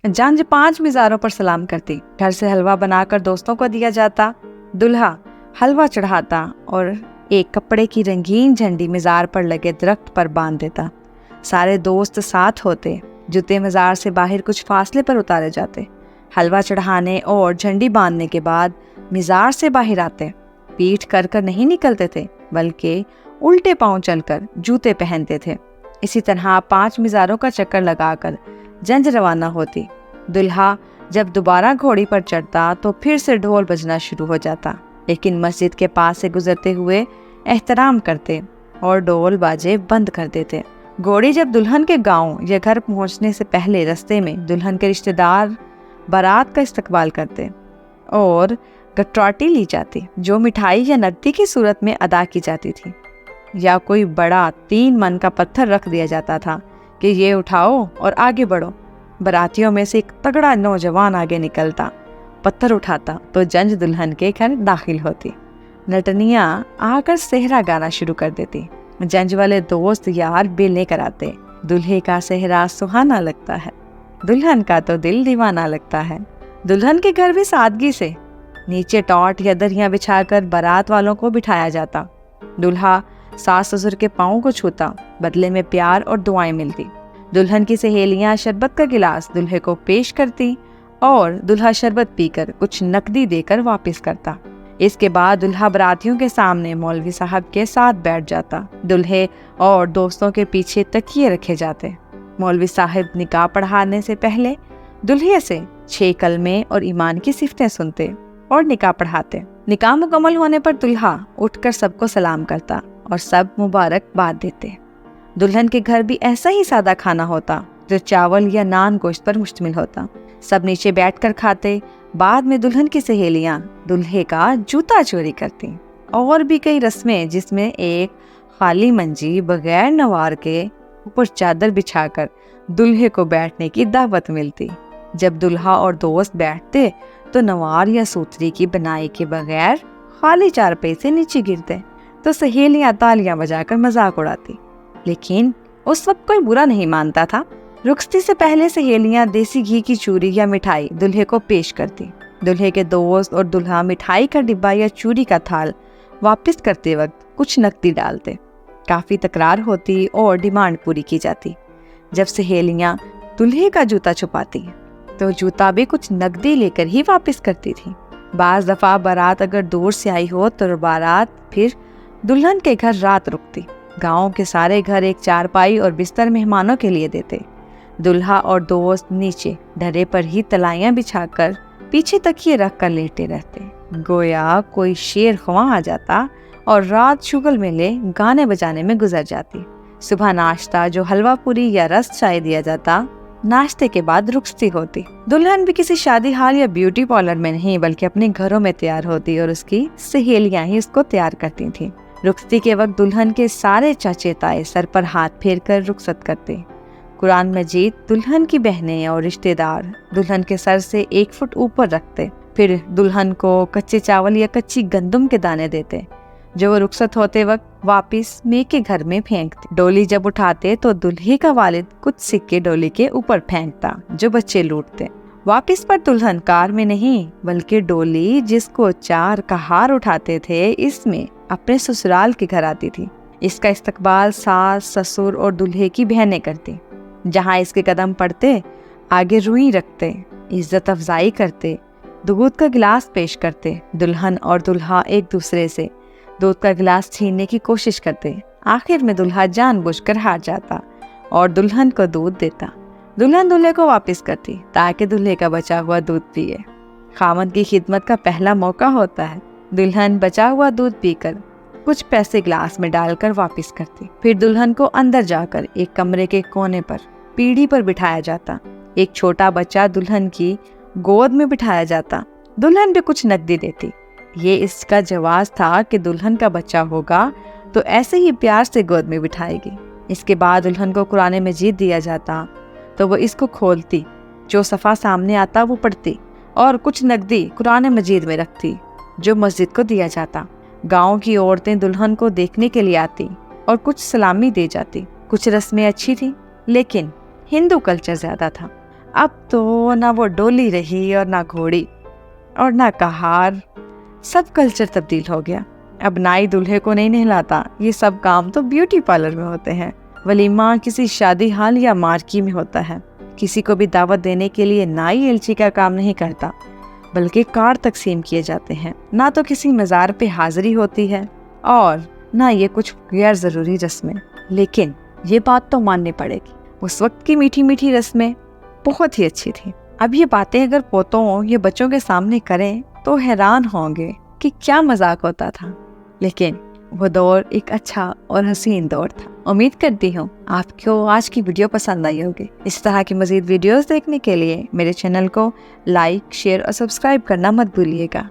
जंज 5 मिज़ारों पर सलाम करती। घर से हलवा बनाकर दोस्तों को दिया जाता। दूल्हा हलवा चढ़ाता और एक कपड़े की रंगीन झंडी मिज़ार पर लगे दरख्त पर बांध देता। सारे दोस्त साथ होते। जूते मज़ार से बाहर कुछ फासले पर उतारे जाते। हलवा चढ़ाने और झंडी बांधने के बाद मिज़ार से बाहर आते। पीठ कर नहीं निकलते थे, बल्कि उल्टे पांव चलकर जूते पहनते थे। इसी तरह 5 मिज़ारों का चक्कर लगाकर जंज रवाना होती। दुल्हा जब दोबारा घोड़ी पर चढ़ता तो फिर से ढोल बजना शुरू हो जाता, लेकिन मस्जिद के पास से गुजरते हुए एहतराम करते और ढोल बाजे बंद कर देते। घोड़ी जब दुल्हन के गांव या घर पहुंचने से पहले रास्ते में दुल्हन के रिश्तेदार बारात का इस्तकबाल करते और गटौटी ली जाती, जो मिठाई या नकदी की सूरत में अदा की जाती थी, या कोई बड़ा 3 मन का पत्थर रख दिया जाता था कि ये उठाओ और आगे बढ़ो। बारातियों में से एक तगड़ा नौजवान आगे निकलता, पत्थर उठाता तो जंज दुल्हन के घर दाखिल होती। नटनियाँ आकर सेहरा गाना शुरू कर देती। जंज वाले दोस्त यार बेल लेकर आते। दूल्हे का सेहरा सुहाना लगता है, दुल्हन का तो दिल दीवाना लगता है। दुल्हन के घर भी सादगी से नीचे टॉट या दरियां बिछाकर बारात वालों को बिठाया जाता। दूल्हा सास ससुर के पाँव को छूता, बदले में प्यार और दुआएं मिलती। दुल्हन की सहेलियां शरबत का गिलास दूल्हे को पेश करती और दूल्हा शरबत पीकर कुछ नकदी देकर वापस करता। इसके बाद दूल्हा बारातियों के सामने मौलवी साहब के साथ बैठ जाता। दूल्हे और दोस्तों के पीछे तकिए रखे जाते। मौलवी साहब निकाह पढ़ाने से पहले दूल्हे से 6 कलमे और ईमान की सिफतें सुनते और निकाह पढ़ाते। निकाह मुकम्मल होने पर दूल्हा उठकर सबको सलाम करता और सब मुबारकबाद देते। दुल्हन के घर भी ऐसा ही सादा खाना होता, जो चावल या नान गोश्त पर मुश्तमिल होता। सब नीचे बैठकर खाते। बाद में दुल्हन की सहेलियां दूल्हे का जूता चोरी करती। और भी कई रस्में, जिसमें एक खाली मंजी बगैर नवार के ऊपर चादर बिछाकर दूल्हे को बैठने की दावत मिलती। जब दूल्हा और दोस्त बैठते तो नवार या सूतरी की बनाई के बगैर खाली चारपाई से नीचे गिरते, तो सहेलियां तालियां बजाकर मजाक उड़ाती। लेकिन उस वक्त कोई बुरा नहीं मानता था। रुखसती से पहले सहेलियां देसी घी की चूरी या मिठाई दूल्हे को पेश करती। दूल्हे के दोस्त और दूल्हा मिठाई का डिब्बा या चूरी का थाल वापस करते वक्त कुछ नकदी डालते। काफी तकरार होती और डिमांड पूरी की जाती। जब सहेलियां दूल्हे का जूता छुपाती तो जूता भी कुछ नकदी लेकर ही वापस करती थी। बाज दफा बारात अगर दूर से आई हो तो बारात फिर दुल्हन के घर रात रुकती। गांव के सारे घर एक चारपाई और बिस्तर मेहमानों के लिए देते। दूल्हा और दोस्त नीचे ढरे पर ही तलाइयां बिछाकर पीछे तकिए रख कर लेटे रहते, गोया कोई शेर ख्वां आ जाता और रात शुगल मेले गाने बजाने में गुजर जाती। सुबह नाश्ता, जो हलवा पूरी या रस चाय दिया जाता, नाश्ते के बाद रुखसती होती। दुल्हन भी किसी शादी हाल या ब्यूटी पार्लर में नहीं, बल्कि अपने घरों में तैयार होती और उसकी सहेलियां ही उसको तैयार करती थीं। रुखसती के वक्त दुल्हन के सारे चाचे ताए सर पर हाथ फेर कर रुखसत करते। कुरान मजीद दुल्हन की बहनें और रिश्तेदार दुल्हन के सर से 1 फुट ऊपर रखते। फिर दुल्हन को कच्चे चावल या कच्ची गंदम के दाने देते, जो वो रुखसत होते वक्त वापिस मेके के घर में फेंकते। डोली जब उठाते तो दूल्हे का वालिद कुछ सिक्के डोली के ऊपर फेंकता, जो बच्चे लूटते। वापिस पर दुल्हन कार में नहीं, बल्कि डोली जिसको 4 कहार उठाते थे, इसमें अपने ससुराल के घर आती थी। इसका इस्तकबाल सास, ससुर और दूल्हे की बहनें करती। जहाँ इसके कदम पड़ते, आगे रुई रखते, इज्जत अफजाई करते, दूध का गिलास पेश करते। दुल्हन और दूल्हा एक दूसरे से दूध का गिलास छीनने की कोशिश करते। आखिर में दूल्हा जानबूझकर हार जाता और दुल्हन को दूध देता। दुल्हन दूल्हे को वापस करती ताकि दूल्हे का बचा हुआ दूध पिए। खामद की खिदमत का पहला मौका होता है। दुल्हन बचा हुआ दूध पीकर कुछ पैसे गिलास में डालकर वापस करती। फिर दुल्हन को अंदर जाकर एक कमरे के कोने पर पीढ़ी पर बिठाया जाता। एक छोटा बच्चा दुल्हन की गोद में बिठाया जाता। दुल्हन भी कुछ नकदी देती। ये इसका जवाब था कि दुल्हन का बच्चा होगा तो ऐसे ही प्यार से गोद में बिठाएगी। इसके बाद दुल्हन को कुरान मजीद दिया जाता तो वो इसको खोलती, जो सफ़ा सामने आता वो पढ़ती और कुछ नकदी कुरान मजीद में रखती, जो मस्जिद को दिया जाता। गांव की औरतें दुल्हन को देखने के लिए आती और कुछ सलामी दे जाती। कुछ रस्में अच्छी थी, लेकिन हिंदू कल्चर ज़्यादा था। अब तो ना वो डोली रही और ना घोड़ी और ना कहार, सब कल्चर तब्दील हो गया। अब नाई दूल्हे को नहीं नहलाता, ये सब काम तो ब्यूटी पार्लर में होते हैं। वलीमा किसी शादी हाल या मार्की में होता है। किसी को भी दावत देने के लिए नाई एलची का काम नहीं करता, बल्कि कार्ड तकसीम किए जाते हैं। ना तो किसी मज़ार पे हाजिरी होती है और ना ये कुछ गैर ज़रूरी रस्में। लेकिन ये बात तो माननी पड़ेगी, उस वक्त की मीठी मीठी रस्में बहुत ही अच्छी थी। अब ये बातें अगर पोतों या बच्चों के सामने करें तो हैरान होंगे कि क्या मजाक होता था। लेकिन वो दौर एक अच्छा और हसीन दौर था। उम्मीद करती हूँ आपको आज की वीडियो पसंद आई होगी। इस तरह की मज़ीद वीडियोस देखने के लिए मेरे चैनल को लाइक, शेयर और सब्सक्राइब करना मत भूलिएगा।